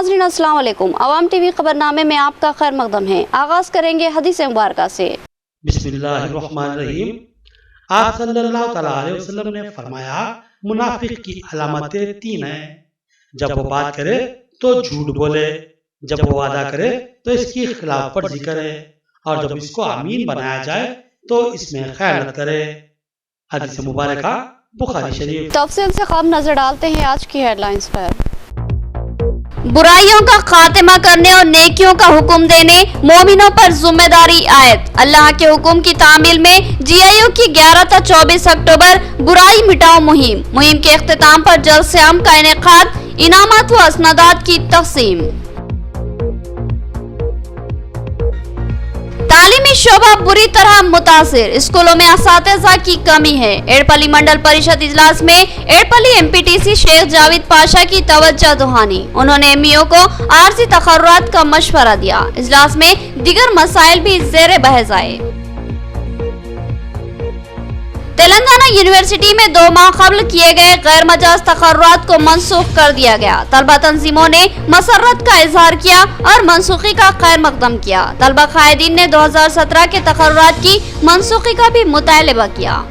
नाज़रीन अस्सलाम वालेकुम। अवाम टीवी खबरनामे में आपका खैर मकदम है। आगाज करेंगे हदीस मुबारक से। बिस्मिल्लाहिर्रहमानिर्रहीम। आप सल्लल्लाहु अलैहि वसल्लम ने फरमाया, मुनाफिक की अलामतें तीन हैं। जब वो बात करे तो झूठ बोले, जब वो वादा करे तो इसकी खिलाफ वर्जी करे, और जब इसको अमीन बनाया जाए तो इसमें खयानत करे। हदीस मुबारक बुखारी शरीफ। तफसील से खबर नजर डालते हैं आज की हेडलाइंस पर। बुराइयों का खात्मा करने और नेकियों का हुक्म देने मोमिनों पर जिम्मेदारी आयत। अल्लाह के हुक्म की तामील में जीआईओ की 11 से 24 अक्टूबर बुराई मिटाओ मुहिम के इख्तिताम पर जलसे-आम का इनेकाद, इनामात व असनादात की तकसीम। तालीमी शोबा बुरी तरह मुतासिर, स्कूलों में असातिज़ा की कमी है। एड़पली मंडल परिषद इजलास में एड़पली एमपीटीसी शेख जावेद पाशा की तवज्जो दुहानी। उन्होंने एमईओ को आर्जी तखर्रुआत का मशवरा दिया। इजलास में दीगर मसाइल भी ज़ेरे बहस आए। तेलंगाना यूनिवर्सिटी में 2 माह कबल किए गए गैर मजाज तखर्रुआत को मनसूख कर दिया गया। तलबा तंजीमों ने मसर्रत का इजहार किया और मनसूखी का खैर मकदम किया। तलबा कायदीन ने 2017 के तखर्रुआत की मनसूखी का भी मुतालबा किया।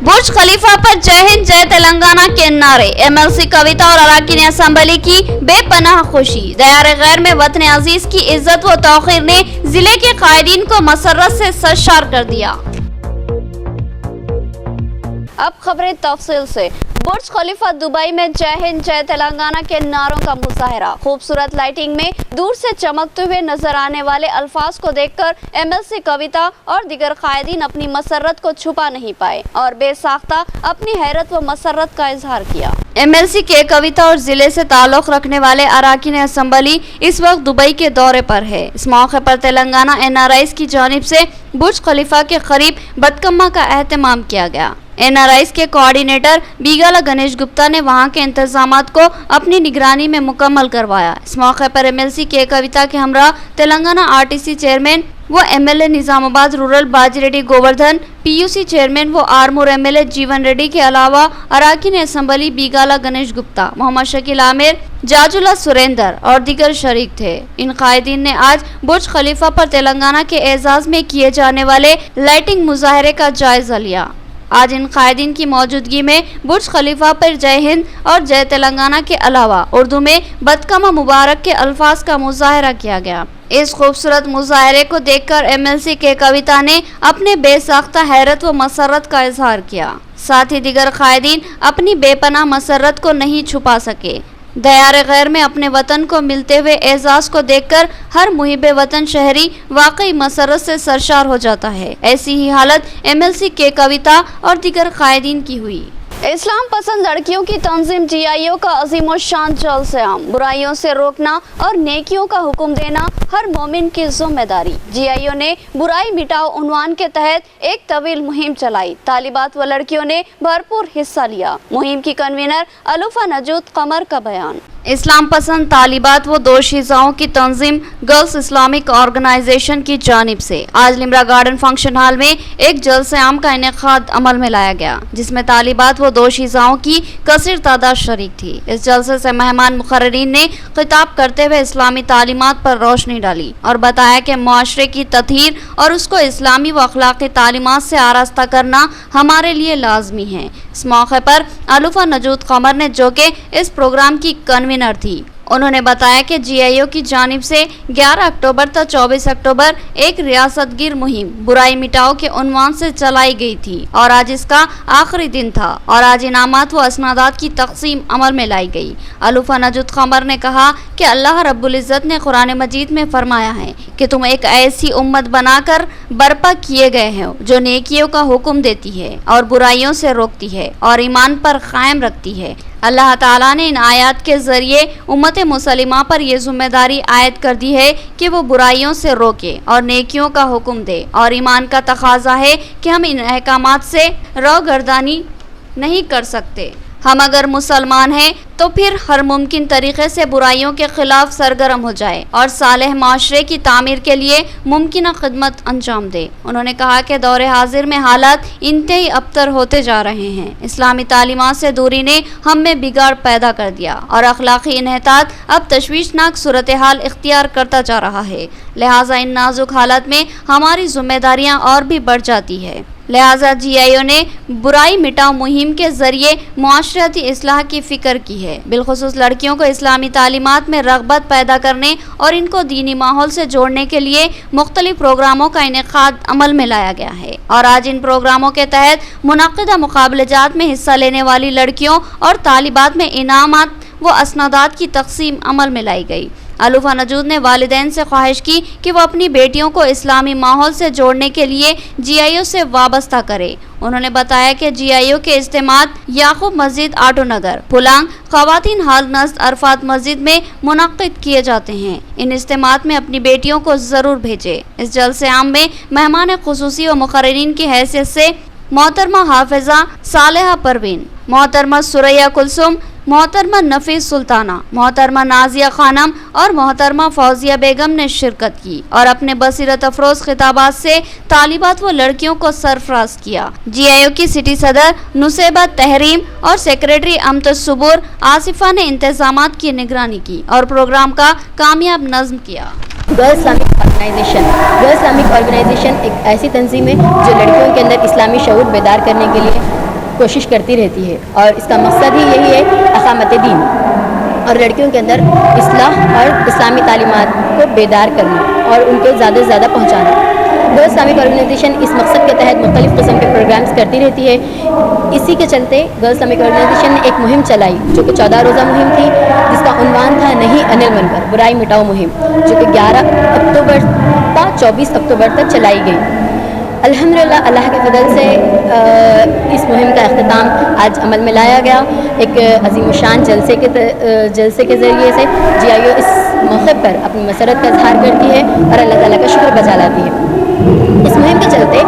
बुर्ज खलीफा पर जय हिंद जय तेलंगाना के नारे, एमएलसी कविता और अराकीन असम्बली की बेपनाह खुशी। दयार गैर में वतन अजीज की इज्जत व तौखीर ने जिले के कायदीन को मसर्रत से सरशार कर दिया। अब खबरें तफसील से। बुर्ज खलीफा दुबई में जय हिंद जय तेलंगाना के नारों का मुजाहरा। खूबसूरत लाइटिंग में दूर से चमकते हुए नजर आने वाले अल्फाज को देखकर एमएलसी कविता और दीगर कायदीन अपनी मसर्रत को छुपा नहीं पाए और बेसाख्ता अपनी हैरत व मसर्रत का इजहार किया। एमएलसी के कविता और जिले से ताल्लुक रखने वाले अराकीन असम्बली इस वक्त दुबई के दौरे पर है। इस मौके पर तेलंगाना एनआरआईज की जानिब से बुर्ज खलीफा के करीब बदकम्मा का एहतमाम किया गया। एनआरआईज के कोऑर्डिनेटर बीगाला गणेश गुप्ता ने वहां के इंतजामात को अपनी निगरानी में मुकम्मल करवाया। इस मौके पर एमएलसी के कविता के हमरा तेलंगाना आरटीसी चेयरमैन वो MLA Nizamabad rural Bajireddy Govardhan, PUC chairman वो आरमूर एमएलए जीवन रेड्डी के अलावा अराकीन असम्बली बीगाला गणेश गुप्ता, मोहम्मद शकील आमिर, जाजुला सुरेंदर और दीगर शरीक थे। इन कायदीन ने आज बुर्ज खलीफा पर तेलंगाना के एजाज में किए जाने वाले लाइटिंग मुजाहरे का जायजा लिया। आज इन कायदीन की मौजूदगी में बुर्ज खलीफा पर जय हिंद और जय तेलंगाना के अलावा उर्दू में बदकमा मुबारक के अल्फाज का मुजाहरा किया गया। इस खूबसूरत मुजाहरे को देखकर एमएलसी के कविता ने अपने बेसाख्ता हैरत व मसर्रत का इजहार किया। साथ ही दीगर कायदीन अपनी बेपनाह मसर्रत को नहीं छुपा सके। दयार गैर में अपने वतन को मिलते हुए एजाज को देखकर हर मुहिब वतन शहरी वाकई मसरत से सरशार हो जाता है। ऐसी ही हालत एमएलसी के कविता और दीगर कायदीन की हुई। इस्लाम पसंद लड़कियों की तंजीम जीआईओ का अजीम शान जलसे-आम। बुराइयों से रोकना और नेकियों का हुक्म देना हर मोमिन की जिम्मेदारी। जीआईओ ने बुराई मिटाओ उन्वान के तहत एक तवील मुहिम चलाई। तालिबात व लड़कियों ने भरपूर हिस्सा लिया। मुहिम की कन्वीनर अलूफा नजूद कमर का बयान। इस्लाम पसंद तालिबात व दोशीज़ाओं की तंजीम गर्ल्स इस्लामिक ऑर्गेनाइजेशन की जानिब से आज लिमरा गार्डन फंक्शन हॉल में एक जलसे-आम का इनेकाद अमल में लाया गया, जिसमें तालिबात व दोशीज़ाओं की कसीर तादाद शरीक थी। इस जलसे से मेहमान मुकर्ररीन ने खिताब करते हुए इस्लामी तालीमात पर रोशनी डाली और बताया कि मुआशरे की तत्हीर और उसको इस्लामी व अखलाकी तालीमात से आरास्ता करना हमारे लिए लाजमी है। इस मौके पर अलूफा नजूद कमर ने, जो कि इस प्रोग्राम की कन्वीनर थी, उन्होंने बताया कि जीआईओ की जानिब से 11 अक्टूबर तक 24 अक्टूबर एक रियासतगीर मुहिम बुराई मिटाओ के उन्वान से चलाई गई थी और आज इसका आखिरी दिन था और आज इनामात व असनादात की तकसीम अमल में लाई गई। अलूफा नजूद कमर ने कहा कि अल्लाह रब्बुल इज़्ज़त ने कुरान मजीद में फरमाया है कि तुम एक ऐसी उम्मत बनाकर बर्पा किए गए हो जो नेकियों का हुक्म देती है और बुराइयों से रोकती है और ईमान पर कायम रखती है। अल्लाह ताला ने इन आयत के जरिए उम्मत मुसलिमा पर यह जिम्मेदारी आयद कर दी है कि वो बुराइयों से रोके और नेकियों का हुक्म दे और ईमान का तकाजा है कि हम इन अहकामात से रौगर्दानी नहीं कर सकते। ہم اگر مسلمان ہیں تو پھر ہر ممکن طریقے سے برائیوں کے خلاف سرگرم ہو جائے اور صالح معاشرے کی تعمیر کے لیے ممکنہ خدمت انجام دے۔ انہوں نے کہا کہ دور حاضر میں حالات انتہائی ابتر ہوتے جا رہے ہیں۔ اسلامی تعلیمات سے دوری نے ہم میں بگاڑ پیدا کر دیا اور اخلاقی انحطاط اب تشویشناک صورتحال اختیار کرتا جا رہا ہے، لہٰذا ان نازک حالات میں ہماری ذمہ داریاں اور بھی بڑھ جاتی ہے۔ لہٰذا GIO نے برائی مٹاؤ مہم کے ذریعے معاشرتی اصلاح کی فکر کی ہے، بالخصوص لڑکیوں کو اسلامی تعلیمات میں رغبت پیدا کرنے اور ان کو دینی ماحول سے جوڑنے کے لیے مختلف پروگراموں کا انعقاد عمل میں لایا گیا ہے، اور آج ان پروگراموں کے تحت منعقدہ مقابلہ جات میں حصہ لینے والی لڑکیوں اور طالبات میں انعامات و اسنادات کی تقسیم عمل میں لائی گئی۔ الوفا نجود نے والدین سے خواہش کی کہ وہ اپنی بیٹیوں کو اسلامی ماحول سے جوڑنے کے لیے GIO سے وابستہ کرے۔ انہوں نے بتایا کہ GIO کے اجتماعات یعقوب مسجد آٹو نگر، پھلانگ، خواتین ہال نزد عرفات مسجد میں منعقد کیے جاتے ہیں۔ ان اجتماعات میں اپنی بیٹیوں کو ضرور بھیجیں۔ اس جلسے عام میں مہمان خصوصی و مقررین کی حیثیت سے محترمہ حافظہ صالحہ پروین، محترمہ سریہ کلثوم، محترمہ نفیس سلطانہ، محترمہ نازیہ خانم اور محترمہ فوزیہ بیگم نے شرکت کی اور اپنے بصیرت افروز خطابات سے طالبات و لڑکیوں کو سرفراز کیا۔ GIO کی سٹی صدر نصیبہ تحریم اور سیکریٹری امت الصبور آصفہ نے انتظامات کی نگرانی کی اور پروگرام کا کامیاب نظم کیا۔ گرل اسلامک آرگنائزیشن ایک ایسی تنظیم ہے جو لڑکیوں کے اندر اسلامی شعور بیدار کرنے کے لیے کوشش کرتی رہتی ہے، اور اس کا مقصد ہی یہی ہے اقامت دین اور لڑکیوں کے اندر اصلاح اور اسلامی تعلیمات کو بیدار کرنا اور ان کو زیادہ سے زیادہ پہنچانا۔ گرل اسلامک آرگنائزیشن اس مقصد کے تحت مختلف قسم کے پروگرامز کرتی رہتی ہے۔ اسی کے چلتے گرل اسلامک آرگنائزیشن نے ایک مہم چلائی جو کہ 14 روزہ مہم تھی، جس کا عنوان تھا نہیں انل من کر، برائی مٹاؤ مہم، جو کہ 11 اکتوبر تا 24 اکتوبر تک چلائی گئی۔ الحمدللہ اللہ کے فضل سے اس مہم کا اختتام آج عمل میں لایا گیا۔ ایک عظیم الشان جلسے کے ذریعے سے GIO اس موقع پر اپنی مسرت کا اظہار کرتی ہے اور اللہ تعالیٰ کا شکر بجا لاتی ہے۔ اس مہم کے چلتے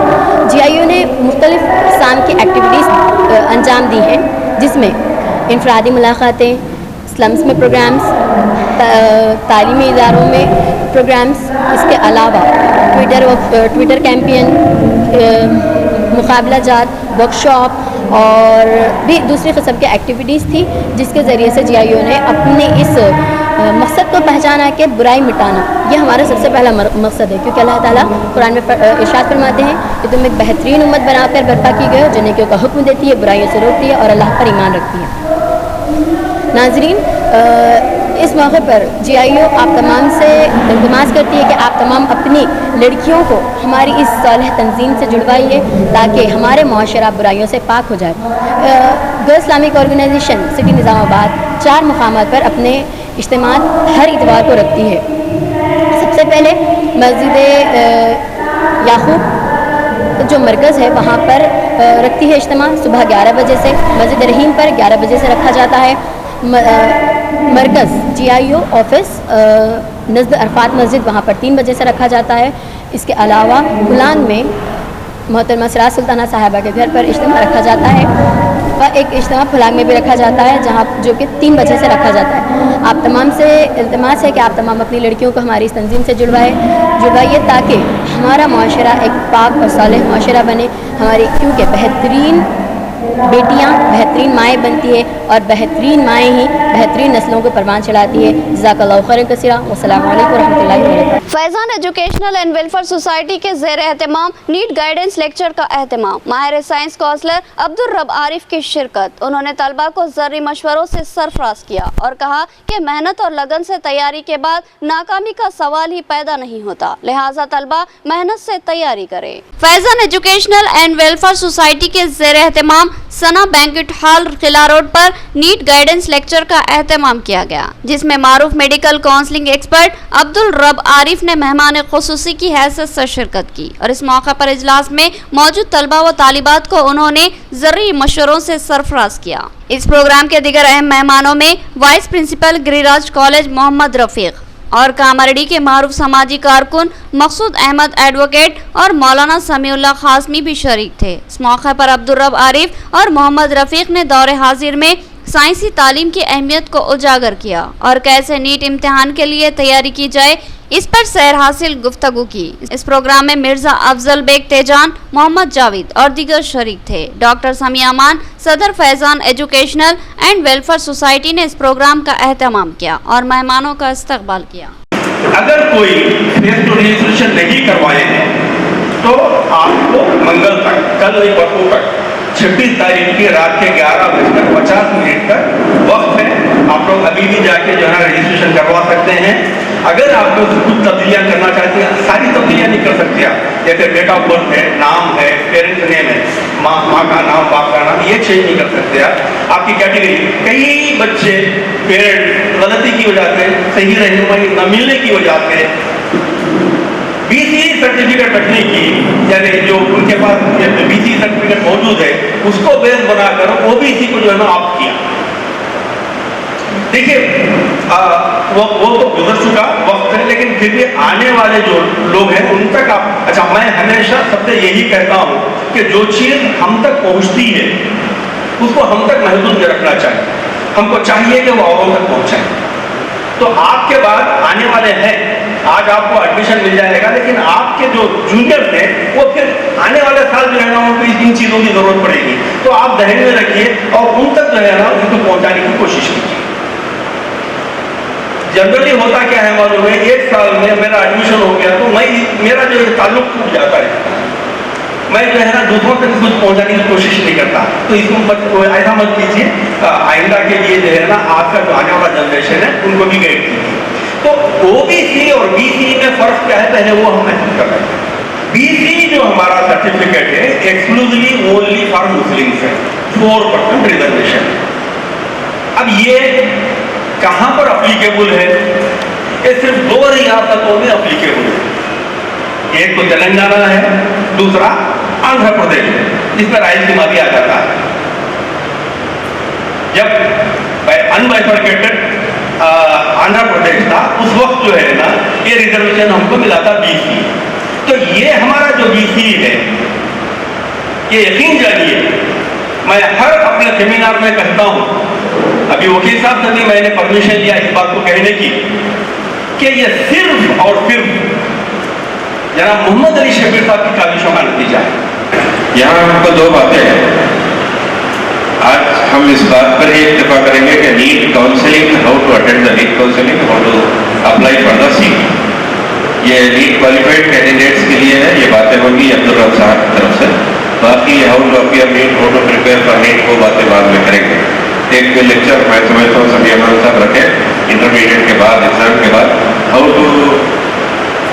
GIO نے مختلف اقسام کی ایکٹیویٹیز انجام دی ہیں، جس میں انفرادی ملاقاتیں، سلمز میں پروگرامز، تعلیمی اداروں میں پروگرامز، اس کے علاوہ ٹویٹر کیمپین، مقابلہ جات، ورکشاپ اور بھی دوسری قسم کی ایکٹیویٹیز تھی، جس کے ذریعے سے GIO نے اپنے اس مقصد کو پہچانا کہ برائی مٹانا یہ ہمارا سب سے پہلا مقصد ہے، کیونکہ اللہ تعالیٰ قرآن میں ارشاد فرماتے ہیں کہ تم ایک بہترین امت بنا کر برپا کی گئے ہو جو نیکیوں کا حکم دیتی ہے، برائیوں سے روکتی ہے اور اللہ پر ایمان رکھتی ہے۔ ناظرین، اس موقع پر GIO آپ تمام سے التماس کرتی ہے کہ آپ تمام اپنی لڑکیوں کو ہماری اس صالح تنظیم سے جڑوائیے تاکہ ہمارے معاشرہ برائیوں سے پاک ہو جائے۔ گرل اسلامک آرگنائزیشن سٹی نظام آباد 4 مقامات پر اپنے اجتماعات ہر اتوار کو رکھتی ہے۔ سب سے پہلے مسجد یعقوب جو مرکز ہے وہاں پر رکھتی ہے اجتماع صبح 11 بجے سے، مسجد رحیم پر 11 بجے سے رکھا جاتا ہے۔ مرکز GIO آفس نزد عرفات مسجد وہاں پر 3 بجے سے رکھا جاتا ہے۔ اس کے علاوہ پھلانگ میں محترمہ سراج سلطانہ صاحبہ کے گھر پر اجتماع رکھا جاتا ہے، اور ایک اجتماع پھلانگ میں بھی رکھا جاتا ہے جہاں جو کہ 3 بجے سے رکھا جاتا ہے۔ آپ تمام سے التماس ہے کہ آپ تمام اپنی لڑکیوں کو ہماری اس تنظیم سے جڑوائیے تاکہ ہمارا معاشرہ ایک پاک اور صالح معاشرہ بنے، ہماری کیونکہ بہترین بیٹیاں بہترین مائیں بنتی ہے اور بہترین مائیں ہی بہترین نسلوں کو پروان چڑھاتی ہے۔ جزاک اللہ خیرا کثیرا، والسلام علیکم ورحمۃ اللہ وبرکاتہ۔ فیضان ایجوکیشنل اینڈ ویلفیئر سوسائٹی کے زیر اہتمام نیٹ گائیڈنس لیکچر کا اہتمام، ماہر سائنس کونسلر عبدالرب عارف کی شرکت۔ انہوں نے طلبہ کو ذری مشوروں سے سرفراز کیا اور کہا کہ محنت اور لگن سے تیاری کے بعد ناکامی کا سوال ہی پیدا نہیں ہوتا، لہٰذا طلبہ محنت سے تیاری کرے۔ فیضان ایجوکیشنل اینڈ ویلفیئر سوسائٹی کے زیر اہتمام سنا بینکٹ ہال قلعہ روڈ پر نیٹ گائیڈنس لیکچر کا اہتمام کیا گیا، جس میں معروف میڈیکل کاؤنسلنگ ایکسپرٹ عبدالرب عارف نے مہمان خصوصی کی حیثیت سے شرکت کی، اور اس موقع پر اجلاس میں موجود طلبہ و طالبات کو انہوں نے ذری مشوروں سے سرفراز کیا۔ اس پروگرام کے دیگر اہم مہمانوں میں وائس پرنسپل گریراج کالج محمد رفیق اور کامرڈی کے معروف سماجی کارکن مقصود احمد ایڈوکیٹ اور مولانا سمیع اللہ قاسمی بھی شریک تھے۔ اس موقع پر عبدالرب عارف اور محمد رفیق نے دور حاضر میں سائنسی تعلیم کی اہمیت کو اجاگر کیا اور کیسے نیٹ امتحان کے لیے تیاری کی جائے اس پر سیر حاصل گفتگو کی۔ اس پروگرام میں مرزا افضل بیگ تیجان، محمد جاوید اور دیگر شریک تھے۔ ڈاکٹر سمیع امان، صدر فیضان ایجوکیشنل اینڈ ویلفیئر سوسائٹی نے اس پروگرام کا اہتمام کیا اور مہمانوں کا استقبال کیا۔ اگر کوئی فیس ٹو رجسٹریشن نہیں کروائے ہیں تو آپ کو منگل تک، کل نہیں پرسوں تک، 26 تاریخ کی رات کے 11:50 تک وقت ہے۔ آپ لوگ ابھی بھی جا کے جو ہے رجسٹریشن کروا سکتے ہیں۔ اگر آپ لوگ کچھ تبدیلیاں کرنا چاہتے ہیں، ساری تبدیلیاں نہیں کر سکتے آپ، جیسے ڈیٹ آف برتھ ہے، نام ہے، پیرنٹس نیم ہے، ماں کا نام، باپ کا نام، یہ چینج نہیں کر سکتے آپ کی کیٹیگری۔ کئی بچے پیرنٹ غلطی کی وجہ سے، صحیح رہنمائی نہ ملنے کی وجہ سے بی سی سرٹیفکیٹ رکھنے کی، یعنی جو ان کے پاس بی سی سرٹیفکیٹ موجود ہے اس کو بیس بنا کر او بی سی کو جو ہے نا آپ کیا۔ دیکھیے وہ تو گزر چکا وقت ہے، لیکن پھر بھی آنے والے جو لوگ ہیں ان تک آپ، اچھا میں ہمیشہ سب سے یہی کہتا ہوں کہ جو چیز ہم تک پہنچتی ہے اس کو ہم تک محدود نہیں رکھنا چاہیے، ہم کو چاہیے کہ وہ اوروں تک پہنچائیں۔ تو آپ کے بعد آنے والے ہیں، آج آپ کو ایڈمیشن مل جائے گا، لیکن آپ کے جو جونیئر ہیں وہ پھر آنے والے سال جو ہے نا ان کو ان چیزوں کی ضرورت پڑے گی، تو آپ ذہن میں رکھیے اور ان تک جو ہے نا ان کو پہنچانے کی کوشش کیجیے۔ جنرلی ہوتا کیا ہے معلوم ہے، ایک سال میں میرا ایڈمیشن ہو گیا تو میرا جو تعلق ٹوٹ جاتا ہے، میں جو ہے نا دوسروں تک کچھ پہنچانے کی کوشش نہیں کرتا۔ تو اس کو ایسا مت کیجیے، آئندہ کے لیے جو ہے نا آپ کا جو آنے والا جنریشن ہے ان کو بھی گائیڈ کیجیے۔ تو او بی سی اور بی سی میں فرق کیا ہے پہلے وہ ہم محسوس کر رہے ہیں۔ بی سی جو ہمارا سرٹیفکیٹ ہے ایکسکلوزلی اونلی فار مسلمس ہے، 4% ریزرویشن۔ اب یہ کہاں پر اپلیکیبل ہے؟ یہ صرف 2 ریاستوں میں اپلیکیبل ہے، ایک تو تلنگانہ ہے، دوسرا آندھرا پردیش ہے، جس میں رائلسیما بھی آ جاتا ہے۔ جب انبائفرکیٹڈ آندھرا پردیش تھا اس وقت جو ہے نا یہ ریزرویشن ہم کو ملا تھا بی سی۔ تو یہ ہمارا جو بی سی ہے یہ یقین جانیے، میں ہر اپنے سیمینار میں کہتا ہوں، ابھی وکیل صاحب سے بھی میں نے پرمیشن لیا اس بات کو کہنے کی کہ یہ صرف اور صرف جناب محمد علی شبیر صاحب کی کاوشوں کا نتیجہ ہے۔ یہاں ہم کو 2 باتیں ہیں، آج ہم اس بات پر ہی اتفاق کریں گے کہ NEET counselling, how to attend the NEET counselling, how to apply for the seat, یہ نیٹ کوالیفائڈ کینڈیڈیٹس کے لیے ہے۔ یہ باتیں ہوگی عبدالرب صاحب کی طرف سے، باقی how to appear NEET, how to prepare for NEET, وہ باتیں بعد میں کریں گے۔ ایک لیکچر میں سمجھتا ہوں سمیع امان صاحب رکھے انٹرمیڈیٹ کے بعد، ایگزام کے بعد، how to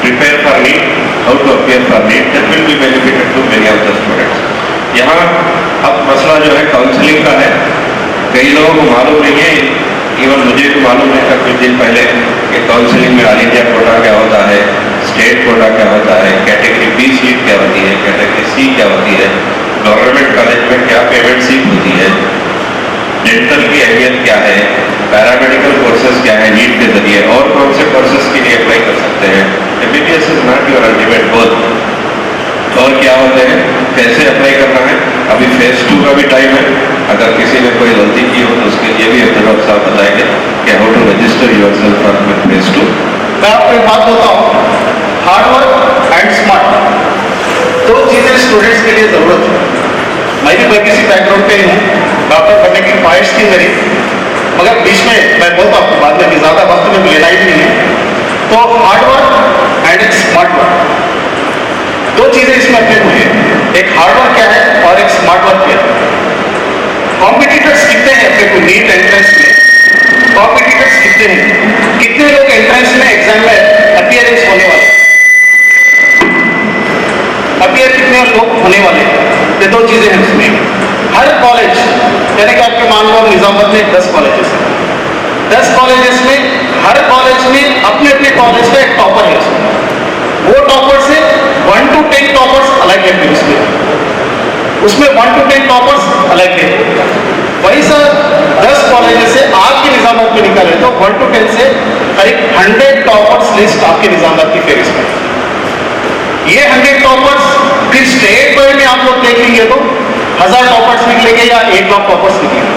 prepare for NEET, how to appear for NEET, that will be benefited to many of the students۔ یہاں اب مسئلہ جو ہے کاؤنسلنگ کا ہے، کئی لوگوں کو معلوم نہیں ہے، ایون مجھے بھی معلوم نہیں تھا کچھ دن پہلے کہ کاؤنسلنگ میں آل انڈیا کوٹا کیا ہوتا ہے، اسٹیٹ کوٹا کیا ہوتا ہے، کیٹیگری بی سیٹ کیا ہوتی ہے، کیٹیگری سی کیا ہوتی ہے، گورنمنٹ کالج میں کیا پیمنٹ سیٹ ہوتی ہے، ڈینٹل کی اہمیت کیا ہے، پیرامیڈیکل کورسز کیا ہے نیٹ کے ذریعے، اور کون سے کورسز کے لیے اپلائی کر سکتے ہیں۔ MBBS is not your ultimate goal، اور کیا ہوتے ہیں، کیسے اپلائی کرنا ہے۔ ابھی فیز 2 کا بھی ٹائم ہے، اگر کسی نے کوئی غلطی کی ہو تو اس کے لیے بھی عبدالرب صاحب بتائیں گے کہ how to register yourself for phase 2۔ میں آپ کو ایک بات بتا ہوں، ہارڈ ورک اینڈ اسمارٹ 2 چیزیں اسٹوڈنٹس کے لیے ضرورت ہے۔ میں بھی کسی بیک گراؤنڈ پہ ہی ہوں، ڈاکٹر بننے کی خواہش تھی میری، مگر بیچ میں بولتا ہوں بعد میں کہ زیادہ وقت میں لینا ہی نہیں ہے۔ تو hard work and smart work 2 چیزیں اس میں اپنے ہوئی ہیں، ایک ہارڈ ورک کیا ہے اور ایک اسمارٹ ورک کیا ہے۔ کمپٹیٹرس کتنے ہیں اپنے کو نیٹ انٹرنس میں، کمپٹیٹرس کتنے ہیں، کتنے لوگ انٹرنس میں ایگزام میں اپیئرنس ہونے والے، اپیئر کتنے لوگ ہونے والے، یہ 2 چیزیں ہیں اس میں۔ ہر کالج یعنی کہ آپ کے مان لو نظامت میں 10 کالجز ہیں، 10 کالجز میں ہر کالج میں اپنے اپنے کالج کا ایک ٹاپر ہے، وہ ٹاپر سے 1 to 10 ٹاپرس الگ ہیں، اس میں 1 to 10 ٹاپرس الگ ہیں۔ وہی سر 10 کالجز سے آپ کے نظامات میں نکالے تو 1 to 10 سے قریب 100 ٹاپرس लिस्ट आपके निजामदार की फेरिस्त में। ये 100 टॉपर्स फिर स्टेट बोर्ड में आप लोग देखेंगे तो 1000 टॉपर्स निकलेंगे या 1 लाख टॉपर्स निकलेंगे।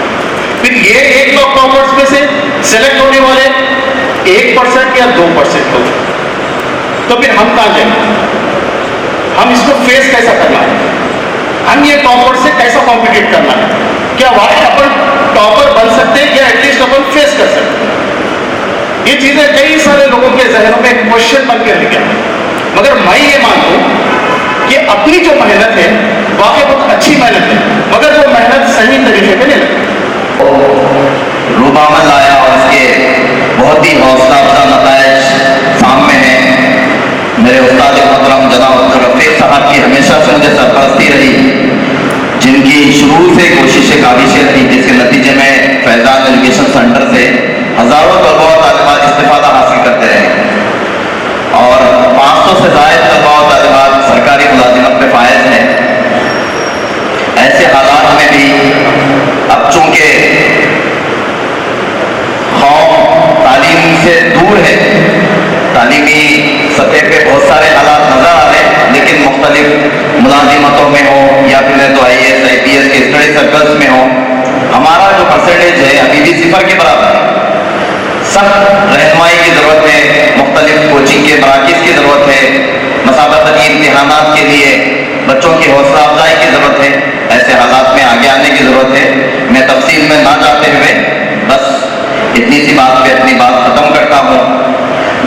फिर ये 1 लाख टॉपर्स में से सेलेक्ट होने वाले 1% या 2% लोग, तो फिर हम कहां जाएंगे? हम इसको फेस कैसा करना है? हम ये टॉपर से कैसा कॉम्पिटिट करना है? क्या वाकई अपन टॉपर बन सकते हैं या एटलीस्ट अपन फेस कर सकते हैं? ये चीजें कई सारे लोगों के जहनों में क्वेश्चन बन के रह गया। मगर मैं ये मानता हूं कि अपनी जो मेहनत है वाकई बहुत अच्छी मेहनत है, मगर वो मेहनत सही तरीके पे नहीं लगती। रूबामल आया और इसके बहुत ही हौसला अफजा नताइज सामने हैं। मेरे उस्ताद मोहतरम जनाब अब्दुल रफीक साहब की हमेशा से मुझे सरपरस्ती रही, जिनकी शुरू से कोशिशें काबिशें थी, जिसके नतीजे में फैजान एजुकेशन सेंटर से हज़ारों तलबा और तालिबात इस्तिफादा हासिल करते रहे और 500 से ज़ायद तलबा और तालिबात सरकारी मुलाजिमत पे फायज हैं। ऐसे हालात में भी अब चूँकि कौम तालीम से दूर है, तालीमी सतह पे बहुत सारे हालात नजर आ रहे हैं, लेकिन मुख्तलिफ मुलाजिमतों में हो या फिर तो IAS IPS के स्टडी सर्कल्स में हो, हमारा जो परसेंटेज है अभी भी 0 के बराबर है। सख्त रहनुमाई की ज़रूरत है, मुख्तलिफ कोचिंग के मराकिज़ की ज़रूरत है, मसाबक़ती इम्तिहानात के लिए बच्चों की हौसला अफजाई की ज़रूरत है। ऐसे हालात में आगे आने की ज़रूरत है। मैं तफसील में ना जाते हुए बस इतनी सी बात पे अपनी बात ख़त्म करता हूँ।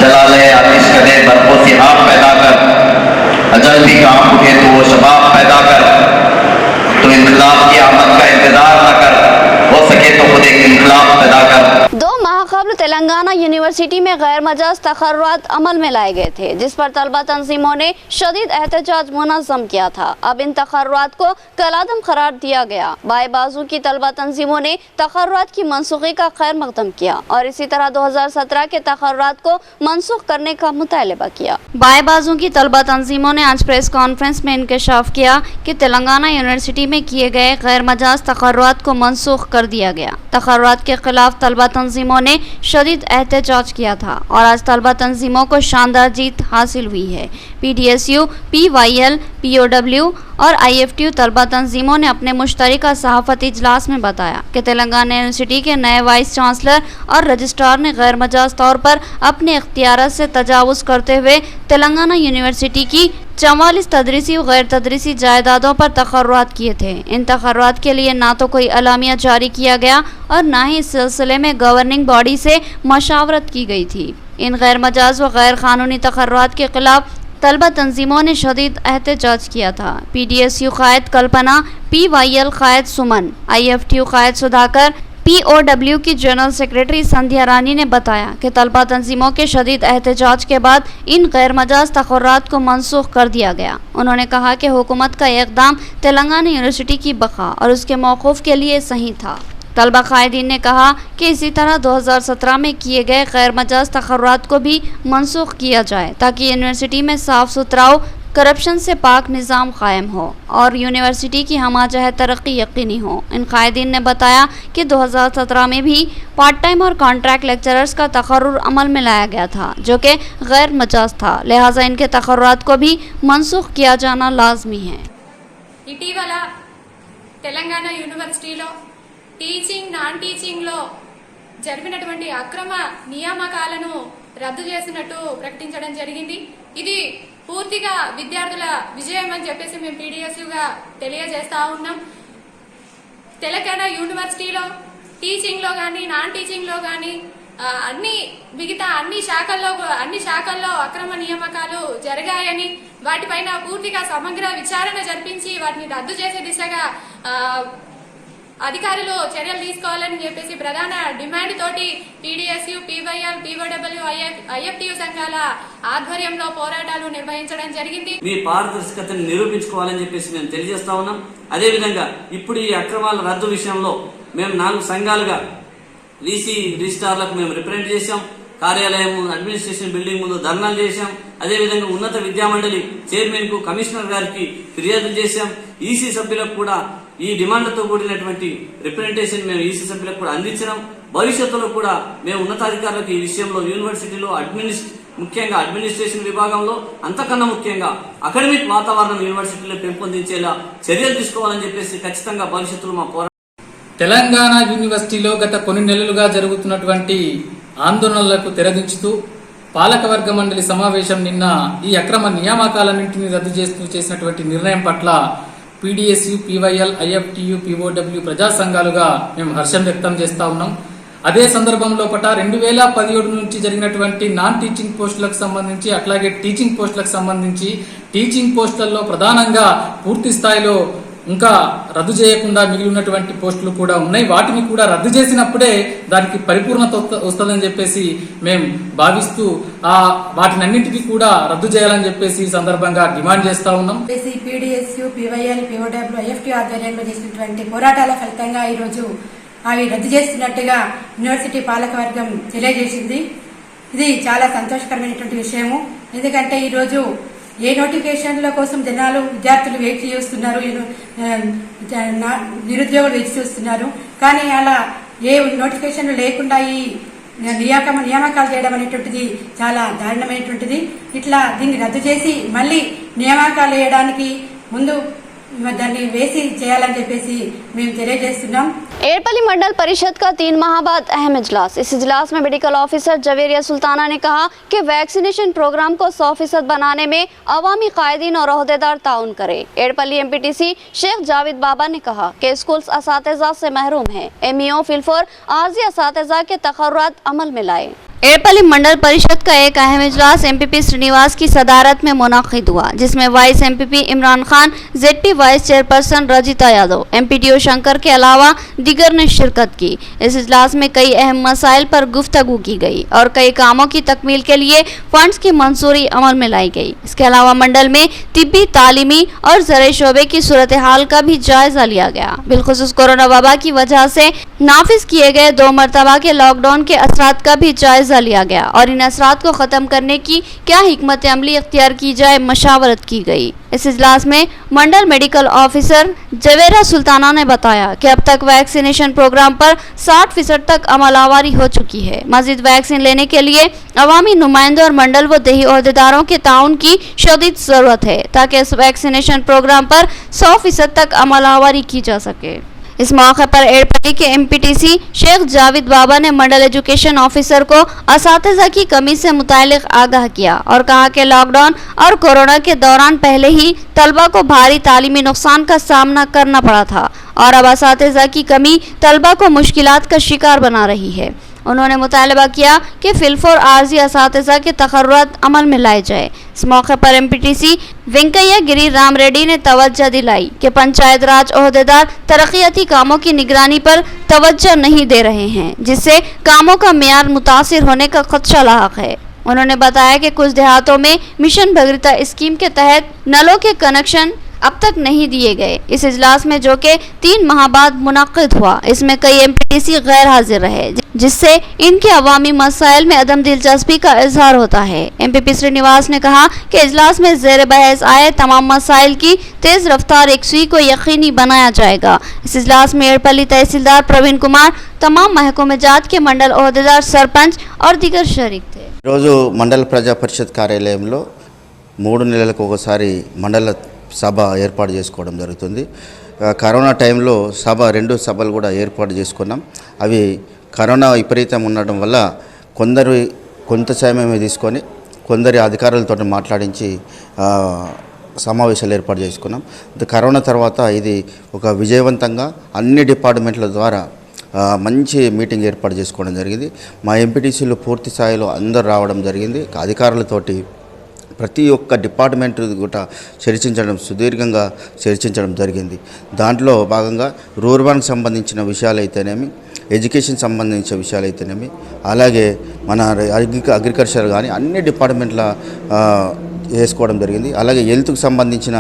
जलाले आतिश करे बर्फ़ो सिहाब पैदा कर, अजल भी काम उठे तो वो शबाब पैदा कर, तो इनकलाब की आमद का इंतज़ार न कर, हो सके तो खुद एक इनकलाब पैदा कर। 2 माह कबल तेलंगाना यूनिवर्सिटी में गैर मजाज तकर्रुआत अमल में लाए गए थे, जिस पर तलबा तंजीमों ने शदीद एहतजाज मुनज़्ज़म किया था। अब इन तकर्रुआत को कलादम करार दिया गया। बाएं बाजू की तलबा तंजीमों ने तकर्रुआत की मनसूखी का खैर मकदम किया और इसी तरह 2017 के तकर्रुआत को मनसूख करने का मुतालबा किया। बाएं बाजू की तलबा तंजीमों ने आज प्रेस कॉन्फ्रेंस में इंकशाफ किया कि तेलंगाना यूनिवर्सिटी में किए गए गैर मजाज तकर्रुआत को मनसूख कर दिया गया। तकर्रुआत के खिलाफ तलबा तंजीमों ने शदीद एहतजाज किया था और आज तलबा तंजीमों को शानदार जीत हासिल हुई है। PDSU, PYL, POW और IFTU तलबा तंजीमों ने अपने मुश्तरका सहाफ़ती इजलास में बताया कि तेलंगाना यूनिवर्सिटी के नए वाइस चांसलर और रजिस्ट्रार ने गैर मजाज तौर पर अपने इख्तियारात से तजावुज़ करते हुए तेलंगाना यूनिवर्सिटी की 44 तदरीसी और गैर तदरीसी जायदादों पर तकर्रुआत किए थे। इन तकर्रुआत के लिए ना तो कोई अलामिया जारी किया गया और ना ही इस सिलसिले में गवर्निंग बॉडी से मशावरत की गई थी। इन गैर मजाज व गैर कानूनी तकर्रुआत के खिलाफ तलबा तंजीमों ने शदीद एहतजाज किया था। PDSU कायद कल्पना, PYL कायद सुमन, IFTU कायद सुधाकर, POW की जनरल सेक्रेटरी संध्या रानी ने बताया कि तलबा तंजीमों के शदीद एहतजाज के बाद इन गैर मजाज तकर्रुआत को मनसूख कर दिया गया। उन्होंने कहा कि हुकूमत का इक़दाम तेलंगाना यूनिवर्सिटी की बका और उसके मौक़ूफ़ के लिए सही था। तलबा कायदीन ने कहा कि इसी तरह 2017 में किए गए गैर मजाज तकर्रुआत को भी मनसूख किया जाए ताकि यूनिवर्सिटी में साफ़ सुथराव, करप्शन से पाक निज़ाम कायम हो और यूनिवर्सिटी की हमाजहत तरक्की यकीनी हो। इन कायदीन ने बताया कि 2017 में भी पार्ट टाइम और कॉन्ट्रैक्ट लेक्चरर्स का तकर्रुर अमल में लाया गया था जो कि गैर मजाज था, लिहाजा इनके तकर्रुआत को भी मनसूख किया जाना लाजमी है। ఇటీవల తెలంగాణ యూనివర్సిటీలో టీచింగ్ నాన్ టీచింగ్లో జరిపినటువంటి అక్రమ నియామకాలను రద్దు చేసినట్టు ప్రకటించడం జరిగింది. ఇది పూర్తిగా విద్యార్థుల విజయం అని చెప్పేసి మేము PDSUగా తెలియజేస్తా ఉన్నాం. తెలంగాణ యూనివర్సిటీలో టీచింగ్లో కానీ నాన్ టీచింగ్లో కానీ మిగతా అన్ని శాఖల్లో అక్రమ నియామకాలు జరిగాయని, వాటిపైన పూర్తిగా సమగ్ర విచారణ జరిపించి వాటిని రద్దు చేసే దిశగా అధికారులు చర్యలు తీసుకోవాలని చెప్పేసి ప్రధాన డిమాండ్ తోటి PDSU, PYL, POW, IFTU సంఘాల ఆధ్వర్యంలో పోరాటాలు నిర్వహించడం జరిగింది. మీ పారదర్శకతను నిరూపించుకోవాలని చెప్పేసి మేము తెలియజేస్తా ఉన్నాం. అదేవిధంగా ఇప్పుడు ఈ అక్రమాల రద్దు విషయంలో మేము 4 సంఘాలుగా VC రిజిస్ట్రార్లకు మేము రిప్రజెంట్ చేశాం. కార్యాలయం అడ్మినిస్ట్రేషన్ బిల్డింగ్ ముందు ధర్నాలు చేశాం. అదేవిధంగా ఉన్నత విద్యామండలి చైర్మన్ కు, కమిషనర్ గారికి ఫిర్యాదులు చేశాం. EC సభ్యులకు కూడా ఈ డిమాండ్లతో కూడినటువంటి రిప్రజెంటేషన్ మేము EC సభ్యులకు కూడా అందించినాం. భవిష్యత్తులో కూడా మేము ఉన్నతాధికారులకు ఈ విషయంలో యూనివర్సిటీలో ముఖ్యంగా అడ్మినిస్ట్రేషన్ విభాగంలో అంతకన్నా ముఖ్యంగా అకాడమిక్ వాతావరణం యూనివర్సిటీలో పెంపొందించేలా చర్యలు తీసుకోవాలని చెప్పేసి ఖచ్చితంగా భవిష్యత్తులో మా పోరాటం. తెలంగాణ యూనివర్సిటీలో గత కొన్ని నెలలుగా జరుగుతున్నటువంటి ఆందోళనలకు తెరదించుతూ పాలకవర్గ మండలి సమావేశం నిన్న ఈ అక్రమ నియామకాలన్నింటినీ రద్దు చేస్తూ చేసినటువంటి నిర్ణయం పట్ల పీడీఎస్యు, పీవైఎల్, ఐఎఫ్టియు, పీఓడబ్ల్యూ ప్రజా సంఘాలుగా మేము హర్షం వ్యక్తం చేస్తా ఉన్నాం. అదే సందర్భంలో 2017 నుంచి జరిగినటువంటి నాన్ టీచింగ్ పోస్టులకు సంబంధించి అట్లాగే టీచింగ్ పోస్టులకు సంబంధించి టీచింగ్ పోస్టులలో ప్రధానంగా పూర్తి స్థాయిలో ఇంకా రద్దు చేయకుండా మిగిలినటువంటి పోస్టులు కూడా ఉన్నాయి. వాటిని కూడా రద్దు చేసినప్పుడే దానికి పరిపూర్ణత వస్తుందని చెప్పేసి మేము భావిస్తూ వాటినన్నింటినీ కూడా రద్దు చేయాలని చెప్పేసి ఈ సందర్భంగా డిమాండ్ చేస్తా ఉన్నాం. పీడీఎస్యు, పీవైఎల్, పీఓడబ్ల్యూ, ఐఎఫ్టీ ఆధ్వర్యంలో చేసినటువంటి పోరాటాల ఫలితంగా ఈరోజు అవి రద్దు చేస్తున్నట్టుగా యూనివర్సిటీ పాలకవర్గం తెలియజేసింది. ఇది చాలా సంతోషకరమైనటువంటి విషయము. ఎందుకంటే ఈరోజు ఏ నోటిఫికేషన్ల కోసం విద్యార్థులు వేచి చూస్తున్నారు, నిరుద్యోగులు వేచి చూస్తున్నారు. కానీ అలా ఏ నోటిఫికేషన్లు లేకుండా ఈ నియామకాలు చేయడం అనేటువంటిది చాలా దారుణమైనటువంటిది. ఇట్లా దీన్ని రద్దు చేసి మళ్ళీ నియామకాలు వేయడానికి ముందు దాన్ని వేసి చేయాలని చెప్పేసి మేము తెలియజేస్తున్నాం. एड़पल्ली मंडल परिषद का 3 माह बाद अहम इजलास। इस इजलास में मेडिकल ऑफिसर जवेरिया सुल्ताना ने कहा कि वैक्सीनेशन प्रोग्राम को 100% बनाने में अवामी कायदीन और ओहदेदार ताउन करें। एड़पल्ली एमपीटीसी शेख जावेद बाबा ने कहा कि स्कूल्स असातिज़ा से महरूम हैं। एमईओ फिलफोर आर्जी असातिज़ा के तकर्रुरात अमल में लाए। एड़पल्ली मंडल परिषद का एक अहम इजलास एमपीपी श्रीनिवास की सदारत में मुनाकिद हुआ, जिसमें vice MPP Imran Khan, ZP vice chairperson Rajitha Yadav, MPTO Shankar के अलावा दीगर ने शिरकत की। इस इजलास में कई अहम मसाइल पर गुफ्तगू की गई और कई कामों की तकमील के लिए फंड्स की मंजूरी अमल में लाई गई। इसके अलावा मंडल में तिब्बी, तालीमी और ज़राई शोबे की सूरत हाल का भी जायजा लिया गया। बिलखुसूस कोरोना वबा की वजह से नाफिज किए गए 2 मरतबा के लॉकडाउन के असरात का भी जायजा लिया गया और इन असरात को ख़त्म करने की क्या हिकमत अमली इख्तियार की जाए मशावरत की गई। इस इजलास में मंडल मेडिकल ऑफिसर जवेरा सुल्ताना ने बताया कि अब तक वैक्सीनेशन प्रोग्राम पर 60% तक अमलावरी हो चुकी है। मजीद वैक्सीन लेने के लिए अवामी नुमाइंदों और मंडल व देही ओहदेदारों के ताउन की शदीद ज़रूरत है ताकि इस वैक्सीनेशन प्रोग्राम पर 100% तक अमलावरी की जा सके। इस मौके पर एड़पल्ली के एमपीटीसी शेख जावेद बाबा ने मंडल एजुकेशन ऑफिसर को असातिज़ा की कमी से मुतालिक आगाह किया और कहा कि लॉकडाउन और कोरोना के दौरान पहले ही तलबा को भारी तालीमी नुकसान का सामना करना पड़ा था और अब असातिज़ा की कमी तलबा को मुश्किलात का शिकार बना रही है। उन्होंने मुतालबा किया कि फिलफोर आर्जी असातिज़ा के तकर्रुरात अमल में लाए जाए। इस मौके पर एमपीटीसी वेंकैया गिरी राम रेड्डी ने तवज्जो दिलाई कि पंचायत राज ओहदेदार तरक्याती कामों की निगरानी पर तवज्जो नहीं दे रहे हैं, जिससे कामों का मेयार मुतासिर होने का खदशा लाहक है। उन्होंने बताया कि कुछ देहातों में मिशन भगीरथा स्कीम के तहत नलों के कनेक्शन अब तक नहीं दिए गए। इस इजलास में जो कि 3 माह बाद मुनाकिद हुआ, इसमें कई एमपीटीसी गैर हाजिर रहे, जिससे इनके अवामी मसाइल में अदम दिलचस्पी का इजहार होता है। एमपीपी श्रीनिवास ने कहा कि इजलास में ज़ेर बहस आए तमाम मसाइल की तेज रफ्तार यकसुई को यकीनी बनाया जाएगा। इस इजलास में एड़पल्ली तहसीलदार प्रवीण कुमार, तमाम महकमे जात के मंडल ओहदेदार, सरपंच और दीगर शरीक थे। రోజు మండల ప్రజా పరిషత్ కార్యాలయంలో 3 నెలలకు ఒకసారి మండల సభ ఏర్పాటు చేసుకోవడం జరుగుతుంది. కరోనా టైంలో 2 సభలు కూడా ఏర్పాటు చేసుకున్నాం. అవి కరోనా విపరీతం ఉండడం వల్ల కొంత సమయం తీసుకొని కొందరి అధికారులతో మాట్లాడించి సమావేశాలు ఏర్పాటు చేసుకున్నాం. కరోనా తర్వాత ఇది ఒక విజయవంతంగా అన్ని డిపార్ట్మెంట్ల ద్వారా మంచి మీటింగ్ ఏర్పాటు చేసుకోవడం జరిగింది. మా ఎంపీటీసీలు పూర్తి స్థాయిలో అందరూ రావడం జరిగింది. అధికారులతోటి ప్రతి ఒక్క డిపార్ట్మెంట్ కూడా సుదీర్ఘంగా చర్చించడం జరిగింది. దాంట్లో భాగంగా రూర్బన్కి సంబంధించిన విషయాలు అయితేనేమి, ఎడ్యుకేషన్ సంబంధించిన విషయాలు అయితేనేమి, అలాగే మన అగ్రికల్చర్ కానీ అన్ని డిపార్ట్మెంట్ల వేసుకోవడం జరిగింది. అలాగే హెల్త్కి సంబంధించిన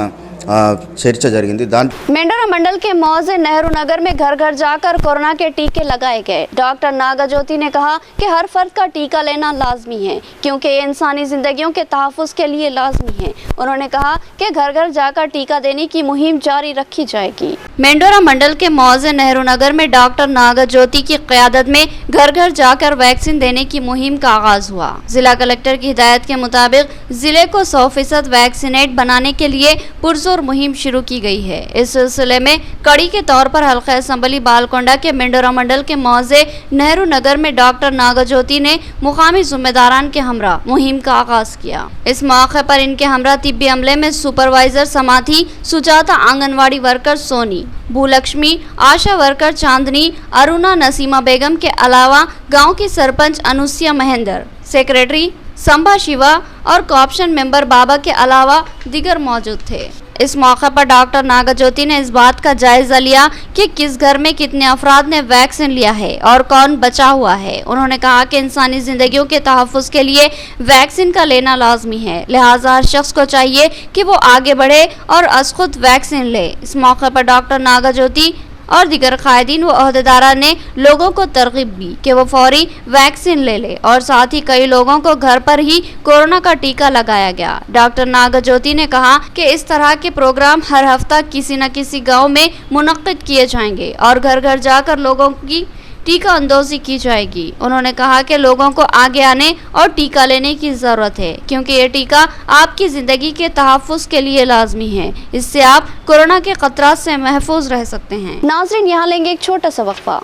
చర్చ జరిగింది. मेंढरा मंडल के मौजे नेहरू नगर में घर घर जाकर कोरोना के टीके लगाए गए। डॉक्टर नागाज्योति ने कहा कि हर फर्द का टीका लेना लाजमी है क्योंकि ये इंसानी जिंदगियों के तहफ़्फ़ुज़ के लिए लाजमी है। उन्होंने कहा कि घर घर जाकर टीका देने की मुहिम जारी रखी जाएगी। मेंढरा मंडल के मौजे नेहरू नगर में डॉक्टर नागाज्योति की क़यादत में घर घर जाकर वैक्सीन देने की मुहिम का आगाज हुआ। जिला कलेक्टर की हिदायत के मुताबिक जिले को 100% वैक्सीनेट बनाने के लिए पुरजोर मुहिम शुरू की गई है। इस सिलसिले में कड़ी के तौर पर हल्का असम्बली बालकोंडा के मेंढरा मंडल के मौजे नेहरू नगर में डॉक्टर नागाज्योति ने मुकामी जिम्मेदारान के हमरा मुहिम का आगाज किया। इस मौके पर इनके हमरा तिब्बी अमले में सुपरवाइजर समाधि, सुजाता आंगनवाड़ी वर्कर सोनी, भूलक्ष्मी, आशा वर्कर चांदनी, अरुणा, नसीमा बेगम के अलावा गांव की सरपंच अनुसिया महेंद्र, सेक्रेटरी संभा शिवा और कोऑप्शन मेंबर बाबा के अलावा दिगर मौजूद थे। इस मौके पर डॉक्टर नागाज्योति ने इस बात का जायजा लिया कि किस घर में कितने अफराद ने वैक्सीन लिया है और कौन बचा हुआ है। उन्होंने कहा कि इंसानी जिंदगियों के तहफ़्फ़ुज़ के लिए वैक्सीन का लेना लाजमी है, लिहाजा हर शख्स को चाहिए कि वो आगे बढ़े और अज़ खुद वैक्सीन ले। इस मौके पर डॉक्टर नागाज्योति और दीगर कायदीन व अहदेदारा ने लोगों को तरगीब दी कि वो फौरी वैक्सीन ले और साथ ही कई लोगों को घर पर ही कोरोना का टीका लगाया गया। डॉक्टर नागाज्योति ने कहा कि इस तरह के प्रोग्राम हर हफ्ता किसी न किसी गांव में मुनक्किद किए जाएंगे और घर घर जाकर लोगों की टीका अंदोज़ी की जाएगी। उन्होंने कहा कि लोगों को आगे आने और टीका लेने की ज़रूरत है क्योंकि ये टीका आपकी ज़िंदगी के तहफ़्फ़ुज़ के लिए लाजमी है। इससे आप कोरोना के खतरात से महफूज रह सकते हैं। नाज़रीन, यहाँ लेंगे एक छोटा सा वक्फा।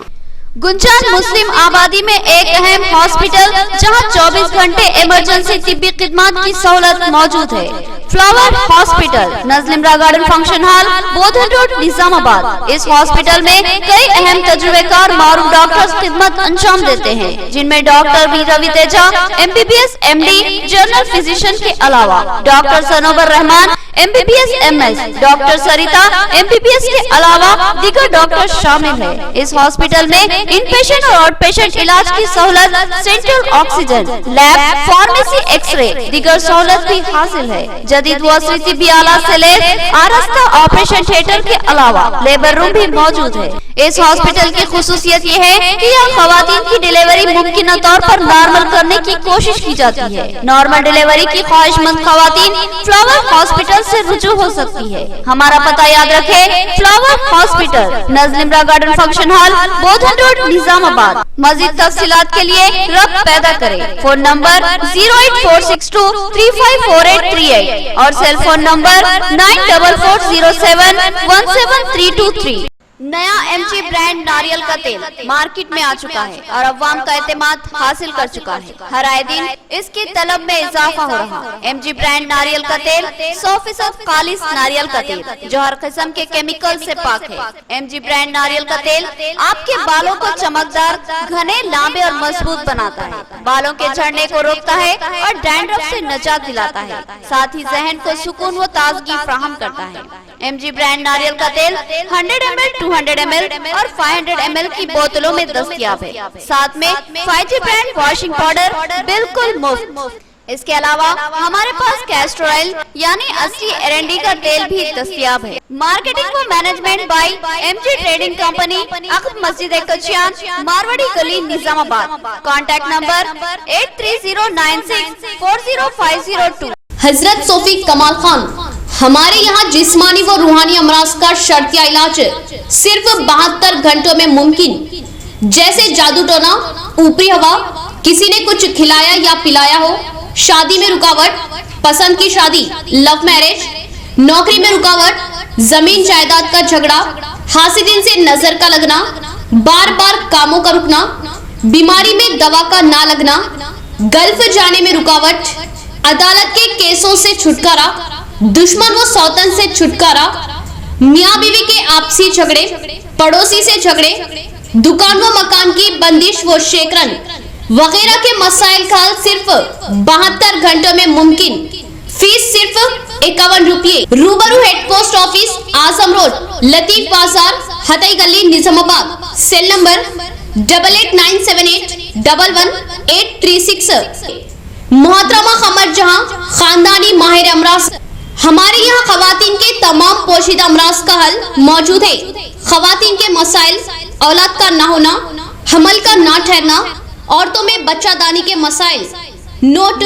गुंजान मुस्लिम आबादी में एक अहम हॉस्पिटल जहां 24 घंटे इमरजेंसी तिब्बी खिदमत की सहूलत मौजूद है। Flower hospital, Najlimara garden function hall, Bodhan road, Nizamabad. इस हॉस्पिटल में कई अहम तजुर्बेकार मारूफ डॉक्टर्स खिदमत अंजाम देते हैं जिनमें doctor V Ravi Teja MBBS MD general physician के अलावा doctor Sanobar Rahman MBBS MS, doctor Sarita MBBS के अलावा दीगर डॉक्टर शामिल है। इस हॉस्पिटल में इन पेशेंट और आउट पेशेंट इलाज की सहूलत, central oxygen, lab, pharmacy, x-ray, दीगर सहूलत भी हासिल है। जदीद व तिब्बी आला से ले आरास्ता ऑपरेशन थिएटर के अलावा लेबर रूम भी मौजूद है। इस हॉस्पिटल की खुसूसियत ये है कि यहाँ खवातीन की डिलीवरी मुमकिन तौर पर नॉर्मल करने की कोशिश की जाती है। नॉर्मल डिलीवरी की ख्वाहिशमंद खवातीन फ्लावर हॉस्पिटल से रुजू हो सकती है। हमारा पता याद रखे, flower hospital, Najlimara garden function hall, Bodhan road, Nizamabad. मजीद तफसीलात के लिए रब्त पैदा करें। फोन नंबर 08462354838 और सेल फोन नंबर 9440717323। नया MG ब्रांड नारियल का तेल मार्केट में आ चुका है और अवाम का एतमाद हासिल कर चुका है। हर आए दिन इसकी तलब में इजाफा हो रहा। MG ब्रांड नारियल का तेल 100% खालिस नारियल का तेल जो हर किस्म के केमिकल से पाक है। MG ब्रांड नारियल का तेल आपके बालों को चमकदार, घने, लांबे और मजबूत बनाता है, बालों के झड़ने को रोकता है और डैंड्रफ से निजात दिलाता है, साथ ही जहन को सुकून व ताजगी फराहम करता है। MG ब्रांड नारियल का तेल 100 ml, 200 ml और 500 ml की बोतलों में दस्तयाब है। साथ में 5G ब्रांड वॉशिंग पाउडर बिल्कुल मुफ्त। इसके अलावा हमारे पास कैस्टर ऑयल यानी असली एरंडी का तेल भी दस्तयाब है। मार्केटिंग व management by MG trading company, अकब मस्जिद कचियान, मारवाड़ी गली, निजामाबाद। Contact number 8309640502। हजरत सोफी कमाल खान, हमारे यहाँ जिस्मानी व रूहानी अमराज का शर्तिया इलाज सिर्फ 72 घंटों में मुमकिन। जैसे जादू टोना, ऊपरी हवा, किसी ने कुछ खिलाया या पिलाया हो, शादी में रुकावट, पसंद की शादी, लव मैरिज, नौकरी में रुकावट, जमीन जायदाद का झगड़ा, हासिदिन से नजर का लगना, बार बार कामों का रुकना, बीमारी में दवा का ना लगना, गल्फ जाने में रुकावट, अदालत के केसों से छुटकारा, दुश्मन व सौतन से छुटकारा, मियाँ बीवी के आपसी झगड़े, पड़ोसी से झगड़े, दुकान व मकान की बंदिश व शेकरन वगैरह के मसाइल का हल सिर्फ 72 घंटों में मुमकिन। फीस सिर्फ 51 रुपये। रूबरू हेड पोस्ट ऑफिस, आजम रोड, लतीफ बाजार, हतई गली, निजामाबाद। Cell number 8897811836। मोहतरमा खमर जहां, खानदानी माहिर अमराज, हमारे यहाँ खवातीन के तमाम पोशीदा अमराज का हल मौजूद है। खवातीन के मसाइल, औलाद का ना होना, हमल का ना ठहरना, औरतों में बच्चादानी के मसाइल, नोट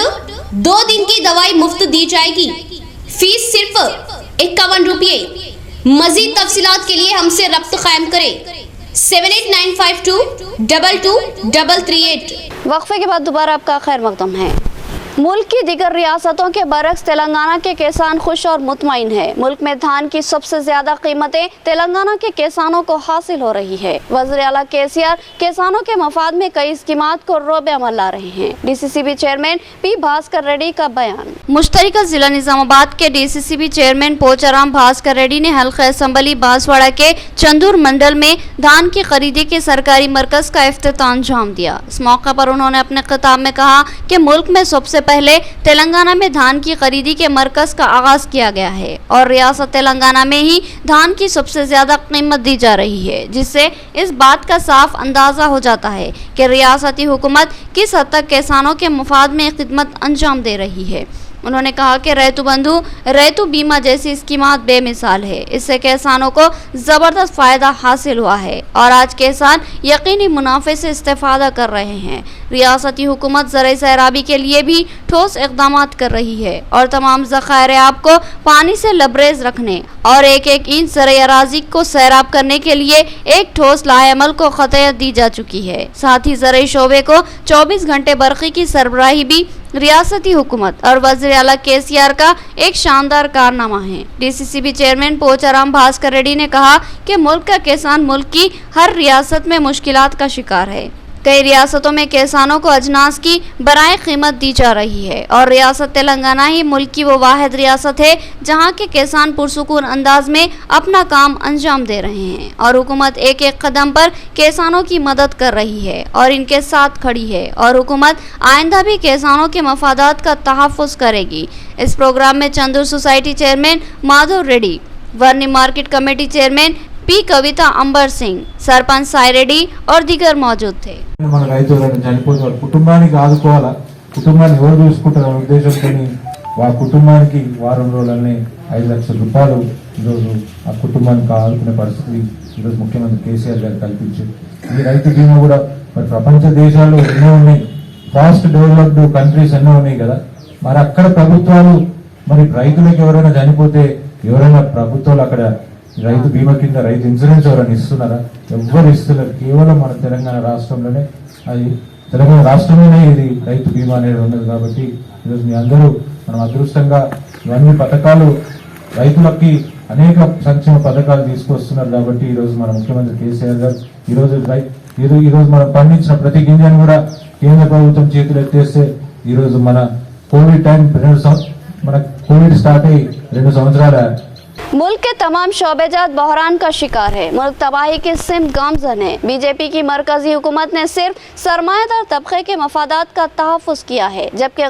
2 दिन की दवाई मुफ्त दी जाएगी। फीस सिर्फ 51 रुपये। मजीद तफसीलात के लिए हमसे रब्त कायम करें 7895222338। वक्फे के बाद दोबारा आपका खैर मकदम है। मुल्क की दीगर रियासतों के बरक्स तेलंगाना के किसान खुश और मुतमईन है। मुल्क में धान की सबसे ज्यादा कीमतें तेलंगाना के किसानों को हासिल हो रही है। वज़ीर आला केसीआर किसानों के मफाद में कई स्कीमात को रोबे अमल ला रहे हैं। DCCB chairman P Bhaskar Reddy का बयान। मुश्तरिका जिला निजामाबाद के डीसीसीबी चेयरमैन पोचाराम भास्कर रेड्डी ने हल्का असम्बली बांसवाड़ा के चंदूर मंडल में धान की खरीदी के सरकारी मरकज का इफ्तिताम अंजाम दिया। इस मौके पर उन्होंने अपने खिताब में कहा कि मुल्क में सबसे पहले तेलंगाना में धान की खरीदी के मरकज का आगाज किया गया है और रियासत तेलंगाना में ही धान की सबसे ज्यादा कीमत दी जा रही है, जिससे इस बात का साफ अंदाजा हो जाता है कि रियासती हुकूमत किस हद तक किसानों के मफाद में खिदमत अंजाम दे रही है। उन्होंने कहा कि रैतु बंधु, रैतु बीमा जैसी स्कीमात बेमिसाल है। इससे किसानों को ज़बरदस्त फ़ायदा हासिल हुआ है और आज किसान यकीनी मुनाफे से इस्तेफादा कर रहे हैं। रियासती हुकूमत ज़राई सैराबी के लिए भी ठोस इक़दामात कर रही है और तमाम ज़खायर आब को पानी से लबरेज रखने और एक इंच ज़राई अराज़ी को सैराब करने के लिए एक ठोस लाएअमल को ख़तयत दी जा चुकी है। साथ ही ज़राई शोबे को 24 घंटे बरक़ी की सरबराही भी रियासती हुकूमत और वज़ीर आला केसीआर का एक शानदार कारनामा है। डीसीसीबी चेयरमैन पोचाराम भास्कर रेड्डी ने कहा कि मुल्क का किसान मुल्क की हर रियासत में मुश्किलात का शिकार है। कई रियासतों में किसानों को अजनास की बराए कीमत दी जा रही है और रियासत तेलंगाना ही मुल्क की वो वाहिद रियासत है जहां के किसान पुरसुकून अंदाज में अपना काम अंजाम दे रहे हैं और हुकूमत एक एक कदम पर किसानों की मदद कर रही है और इनके साथ खड़ी है और हुकूमत आइंदा भी किसानों के मफादात का तहफ़्फ़ुज़ करेगी। इस प्रोग्राम में Chandur society chairman Madhav Reddy, Varni market committee chairman P Kavitha Amber Singh, sarpanch Sai Reddy और दीगर मौजूद थे। మన రైతులను చనిపోతే వాళ్ళ కుటుంబానికి ఆదుకోవాలా, కుటుంబాన్ని ఎవరు చూసుకుంటారనే ఉద్దేశంతో వాళ్ళ కుటుంబానికి వారం రోజులనే 5 లక్షల రూపాయలు ఈరోజు ఆ కుటుంబానికి ఆదుకునే పరిస్థితి ఈరోజు ముఖ్యమంత్రి కేసీఆర్ గారు కల్పించారు. ఈ రైతు బీమా కూడా మరి ప్రపంచ దేశాల్లో ఎన్నో ఉన్నాయి, ఫాస్ట్ డెవలప్డ్ కంట్రీస్ ఎన్నో ఉన్నాయి కదా, మరి అక్కడ ప్రభుత్వాలు మరి రైతులకు ఎవరైనా చనిపోతే ఎవరైనా ప్రభుత్వాలు అక్కడ రైతు బీమా కింద రైతు ఇన్సూరెన్స్ ఎవరైనా ఇస్తున్నారా? ఎవ్వరు ఇస్తున్నారు. కేవలం మన తెలంగాణ రాష్ట్రంలోనే, అది తెలంగాణ రాష్ట్రంలోనే ఇది రైతు బీమా అనేది ఉన్నది. కాబట్టి ఈరోజు మీ అందరూ మనం అదృష్టంగా ఇవన్నీ పథకాలు రైతులకి అనేక సంక్షేమ పథకాలు తీసుకొస్తున్నారు. కాబట్టి ఈరోజు మన ముఖ్యమంత్రి కేసీఆర్ గారు ఈరోజు మనం పండించిన ప్రతి గింజను కూడా కేంద్ర ప్రభుత్వం చేతులు ఎత్తేస్తే ఈరోజు మన కోవిడ్ టైం మన కోవిడ్ స్టార్ట్ అయ్యి 2 సంవత్సరాల मुल्क के तमाम शोबेजात बहरान का शिकार है। मुल्क तबाही के सिमत गामजन है। बीजेपी की मरकजी हुकूमत ने सिर्फ सरमायादार तबके के मफादात का तहफ़्फ़ुज़ किया है, जबकि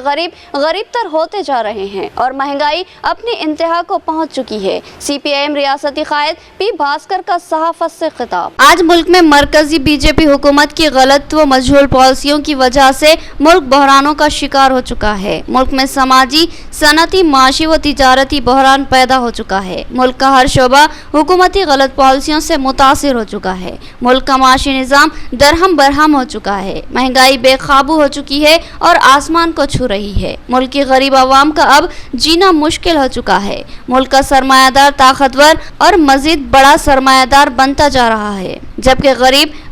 गरीब तर होते जा रहे हैं और महंगाई अपनी इंतहा को पहुँच चुकी है। CPIM रियासती कायद पी भास्कर का सहाफ़त से खिताब। आज मुल्क में मरकजी बीजेपी हुकूमत की गलत व मजहूल पॉलिसियों की वजह से मुल्क बहरानों का शिकार हो चुका है। मुल्क में समाजी, सनती, माशी व तिजारती बहरान पैदा हो चुका है। मुल्क का हर शोबा हुकूमती गलत पॉलिसियों से मुतासिर हो चुका है। मुल्क का माशी निज़ाम दरहम बरहम हो चुका है। महंगाई बेकाबू हो चुकी है और आसमान को छू रही है। मुल्क की गरीब आवाम का अब जीना मुश्किल हो चुका है। मुल्क का सरमायादार ताकतवर और मजीद बड़ा सरमायादार बनता जा रहा है, जबकि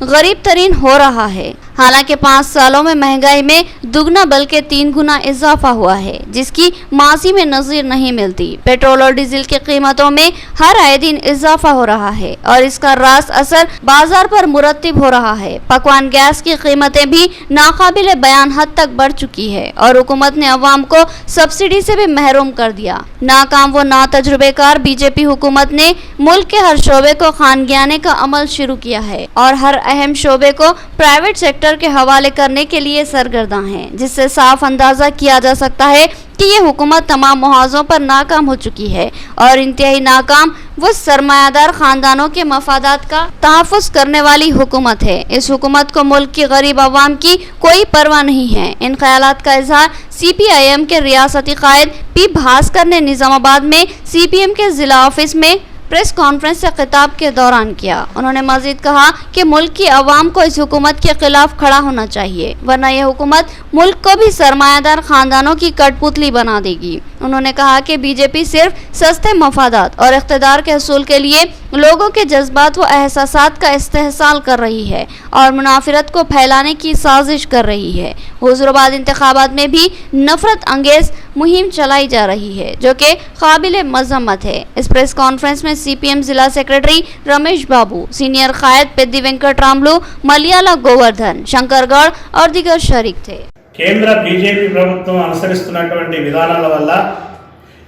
गरीब तरीन हो रहा है। हालांकि 5 सालों में महंगाई में दुगना बल्कि 3 गुना इजाफा हुआ है, जिसकी माजी में नज़ीर नहीं मिलती। पेट्रोल और डीजल की कीमतों में हर आए दिन इजाफा हो रहा है और इसका रास असर बाजार पर मुरतब हो रहा है। पकवान गैस की कीमतें भी नाकाबिले बयान हद तक बढ़ चुकी है और हुकूमत ने अवाम को सब्सिडी से भी महरूम कर दिया। नाकाम व ना तजुर्बेकार बीजेपी हुकूमत ने मुल्क के हर शोबे को खानगियाने का अमल शुरू किया है और हर अहम शोबे को प्राइवेट सेक्टर के हवाले करने के लिए सरगर्दा हैं, जिससे साफ अंदाजा किया जा सकता है कि ये हुकूमत तमाम मुहाज़ों पर नाकाम हो चुकी है और इंतहाई नाकाम वो सरमायादार खानदानों के मफादात का तहफ़्फ़ुज़ करने वाली हुकूमत है। इस हुकूमत को मुल्क की गरीब अवाम की कोई परवाह नहीं है। इन ख्यालात का इजहार CPIM के रियासती कायद P भास्कर ने निजामाबाद में CPM के जिला ऑफिस में प्रेस कॉन्फ्रेंस से खिताब के दौरान किया। उन्होंने मजीद कहा कि मुल्क की अवाम को इस हुकूमत के खिलाफ खड़ा होना चाहिए, वरना यह हुकूमत मुल्क को भी सरमायादार खानदानों की कठपुतली बना देगी। उन्होंने कहा कि बीजेपी सिर्फ सस्ते मफादात और इख्तिदार के हसूल के लिए लोगों के जज्बात व एहसासात का इस्तेहसाल कर रही है और मुनाफिरत को फैलाने की साजिश कर रही है। हुजूराबाद इंतखाबात में भी नफरत अंगेज मुहिम चलाई जा रही है जो कि काबिल मजम्मत है। इस प्रेस कॉन्फ्रेंस में CPM जिला सेक्रेटरी रमेश बाबू, सीनियर कायद पेद्दी वेंकट रामलू, मलियाला गोवर्धन, शंकरगढ़ और दीगर शरीक थे। కేంద్ర బీజేపీ ప్రభుత్వం అనుసరిస్తున్నటువంటి విధానాల వల్ల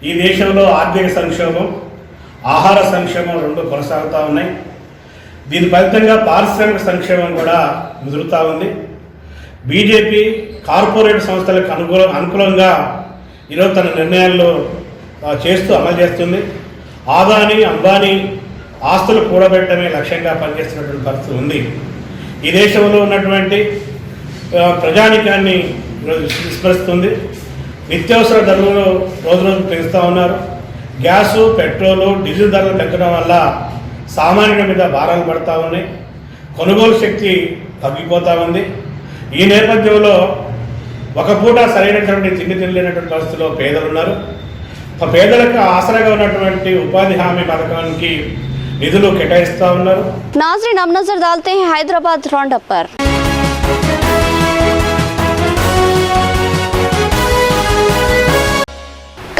ఈ దేశంలో ఆర్థిక సంక్షోభం, ఆహార సంక్షోభం రెండు కొనసాగుతూ ఉన్నాయి. దీని ఫలితంగా పారిశ్రామిక సంక్షోభం కూడా ముదురుతూ ఉంది. బీజేపీ కార్పొరేట్ సంస్థలకు అనుకూలంగా ఈరోజు తన నిర్ణయాల్లో చేస్తూ అమలు చేస్తుంది. ఆదాని అంబానీ ఆస్తులు కూడబెట్టడమే లక్ష్యంగా పనిచేస్తున్నటువంటి పరిస్థితి ఉంది. ఈ దేశంలో ఉన్నటువంటి ప్రజానికాన్ని ఈరోజు విస్మరిస్తుంది. నిత్యావసర ధరలు రోజు రోజు పెంచుతూ ఉన్నారు. గ్యాసు, పెట్రోలు, డీజిల్ ధరలు పెంచడం వల్ల సామాన్యుల మీద భారాలు పడతా ఉన్నాయి. కొనుగోలు శక్తి తగ్గిపోతూ ఉంది. ఈ నేపథ్యంలో ఒక పూట సరైనటువంటి తిండి తినలేనటువంటి పరిస్థితిలో పేదలు ఉన్నారు. పేదలకు ఆసరాగా ఉన్నటువంటి ఉపాధి హామీ పథకానికి నిధులు కేటాయిస్తూ ఉన్నారు. नाज़रीन, अब नजर डालते हैं हैदराबाद राउंडअप पर।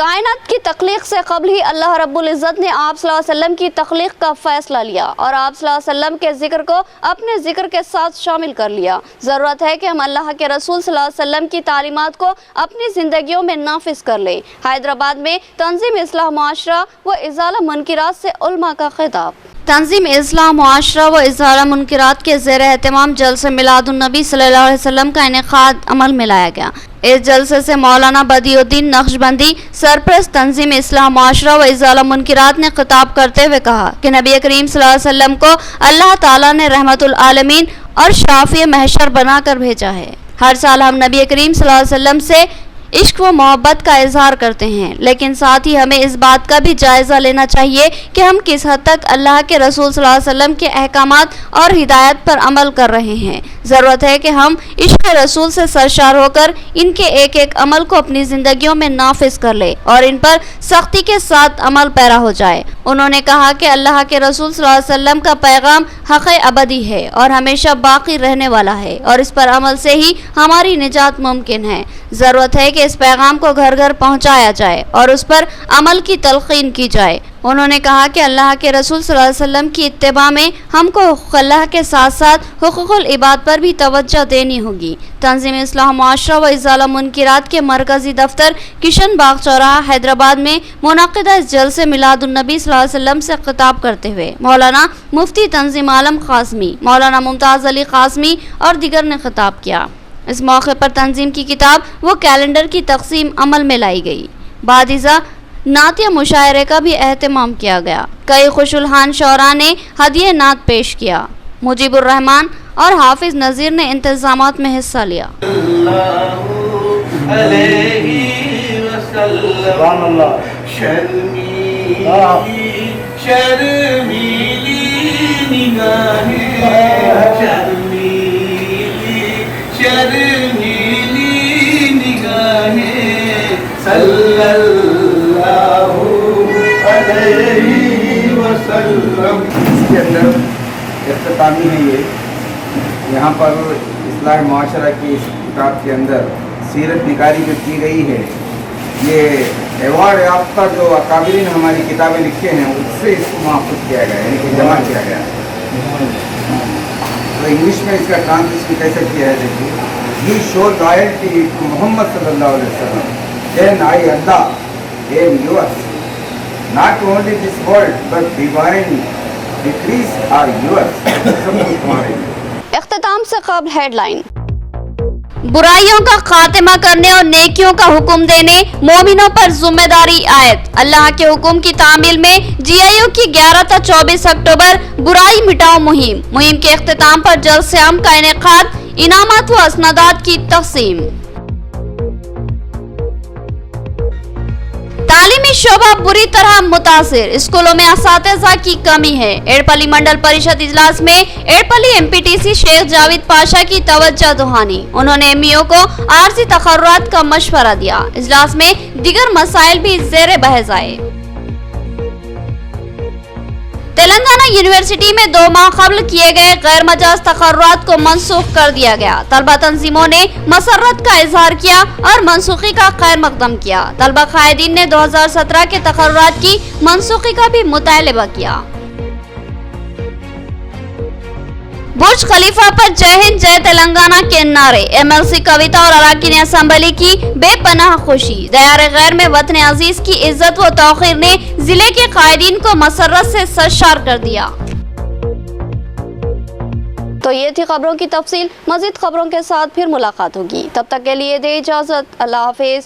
कायनात की तख्लीक से कबल ही अल्लाह रब्बुल इज़्ज़त ने आप सल्लल्लाहु अलैहि वसल्लम की तख्लीक का फैसला लिया और आप सल्लल्लाहु अलैहि वसल्लम के जिक्र को अपने जिक्र के साथ शामिल कर लिया। ज़रूरत है कि हम अल्लाह के रसूल सल्लल्लाहु अलैहि वसल्लम की तालीमात को अपनी ज़िंदगियों में नाफिज कर ले। हैदराबाद में तंजीम इस्लाह मुआशरा व इज़ाला मुनकिरात से उलमा का खिताब। तंजीम इस्लाह मुआशरा व इज़ाला मुनकिरात के ज़ेर एहतमाम जलसे मिलादुन्नबी सल्लल्लाहु अलैहि वसल्लम का इनेकाद अमल में लाया गया। इस जलसे से मौलाना बदियुद्दीन नक्शबंदी सरप्रस्त तंजीम इस्लाह मुआशरा व इज़ाला मुनकिरात ने खिताब करते हुए कहा कि नबी करीम सल्लल्लाहु अलैहि वसल्लम को अल्लाह ताला ने रहमतुल आलमीन और शाफ़ी महशर बनाकर भेजा है। हर साल हम नबी करीम सल्लल्लाहु अलैहि वसल्लम से इश्क व मोहब्बत का इजहार करते हैं, लेकिन साथ ही हमें इस बात का भी जायज़ा लेना चाहिए कि हम किस हद तक अल्लाह के रसूल सल्लल्लाहु अलैहि वसल्लम के अहकामात और हिदायत पर अमल कर रहे हैं। ज़रूरत है कि हम इश्क रसूल से सरशार होकर इनके एक एक अमल को अपनी ज़िंदगियों में नाफिज कर ले और इन पर सख्ती के साथ अमल पैरा हो जाए। उन्होंने कहा कि अल्लाह के रसूल सल्लल्लाहु अलैहि वसल्लम का पैगाम हक़ अबदी है और हमेशा बाकी रहने वाला है और इस पर अमल से ही हमारी निजात मुमकिन है। ज़रूरत है कि इस पैगाम को घर घर पहुंचाया जाए और उस पर अमल की तलकीन की जाए। उन्होंने कहा कि अल्लाह के रसूल सल्लल्लाहु अलैहि वसल्लम की इत्तिबा में हमको अल्लाह के साथ साथ हुकूकुल इबाद पर भी तवज्जो देनी होगी। तंजीम इस्लाह मुआशरा व इज़ाला मुनकिरात के मरकजी दफ्तर किशन बाग चौराहा हैदराबाद में मुनक़िदा इस जलसे मिलादुन्नबी सल्लल्लाहु अलैहि वसल्लम से खिताब करते हुए मौलाना मुफ्ती तंजीम आलम क़ासमी, मौलाना मुमताज़ अली क़ासमी और दीगर ने खिताब किया। इस मौके पर तंजीम की किताब व कैलेंडर की तक़सीम अमल में लाई गई। बादिज़ा नातिया मुशायरे का भी एहतमाम किया गया। कई खुशुलहान शौरा ने हदिये नात पेश किया। मुजीबुर रहमान और हाफिज नज़ीर ने इंतज़ामात में हिस्सा लिया। इसके अंदर इख्तितामी है ये, यहाँ पर इस्लाह मुआशरा की इस किताब के अंदर सीरत निकारी जो की गई है, ये एवार्ड याफ्ता जो अकाबिरीन हमारी किताबें लिखे हैं उससे इसको महफूज किया गया, यानी कि जमा किया गया। तो इंग्लिश में इसका ट्रांसलेशन कैसे किया है देखिए, you show loyalty to Mohammed सल्लल्लाहु अलैहि वसल्लम, देन आई अल्लाह am yours, not only this world but divine decrees are yours. इख्तिताम से कबल हेडलाइन। बुराइयों का खात्मा करने और नेकियों का हुक्म देने मोमिनों पर जिम्मेदारी आयत। अल्लाह के हुक्म की तामील में GIU की 11 से 24 अक्टूबर बुराई मिटाओ मुहिम के इख्तिताम पर जलसे-आम का इनेकाद, इनामत व असनादात की तकसीम। तालीमी शोबा बुरी तरह मुतासिर, स्कूलों में असातिज़ा की कमी है। एड़पली मंडल परिषद इजलास में एड़पली MPTC शेख जावेद पाशा की तवज्जो दुहानी। उन्होंने MEO को आर्जी तकर्रुरात का मशवरा दिया। इजलास में दीगर मसाइल भी ज़ेरे बहस आए। तेलंगाना यूनिवर्सिटी में 2 माह कबल किए गए गैर मजाज तकर्रुरात को मनसूख कर दिया गया। तलबा तंजीमों ने मसर्रत का इजहार किया और मनसूखी का खैर मकदम किया। तलबा कायदीन ने 2017 के तकर्रुरात की मनसूखी का भी मुतालबा किया। बुर्ज खलीफा पर जय हिंद जय तेलंगाना के नारे, MLC कविता और अरकान असम्बली की बेपनाह खुशी। दयार गैर में वतन अजीज की इज्जत व तौकीर ने जिले के कायदीन को मसर्रत से सरशार कर दिया। तो ये थी खबरों की तफसील। मजीद खबरों के साथ फिर मुलाकात होगी, तब तक के लिए दे इजाजत। अल्लाह हाफिज।